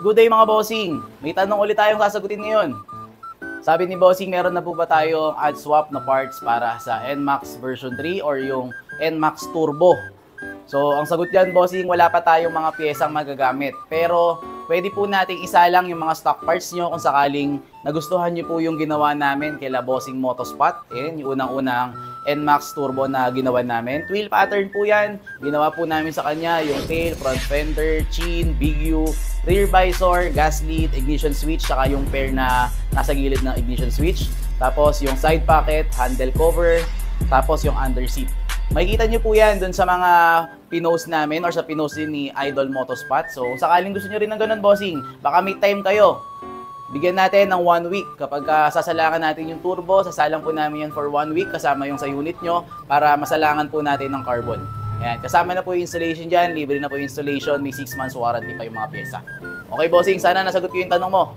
Good day mga bossing! May tanong ulit tayong sasagutin ngayon. Sabi ni bossing, meron na po ba tayong add swap na parts para sa NMAX version 3 or yung NMAX Turbo? So, ang sagot dyan bossing, wala pa tayong mga piyesang magagamit. Pero, pwede po nating isalang yung mga stock parts nyo kung sakaling nagustuhan nyo po yung ginawa namin kila bossing Motospot. Ayan, yung unang-unang NMAX Turbo na ginawa namin. Twill pattern po yan. Ginawa po namin sa kanya yung tail, front fender, chin, big U, rear visor, gas lead, ignition switch, saka yung pair na nasa gilid ng ignition switch. Tapos yung side pocket, handle cover, tapos yung under seat. Makikita nyo po yan dun sa mga pinost namin or sa pinost din ni Idol Motospot. So sakaling gusto nyo rin ng ganun bossing, baka may time kayo. Bigyan natin ng 1 week. Kapag sasalangan natin yung turbo, sasalang po namin yan for 1 week kasama yung sa unit nyo para masalangan po natin ng carbon. Ayan, kasama na po yung installation dyan, libre na po yung installation, may 6 months warranty pa yung mga pyesa. Okay bossing, sana nasagot ko yung tanong mo.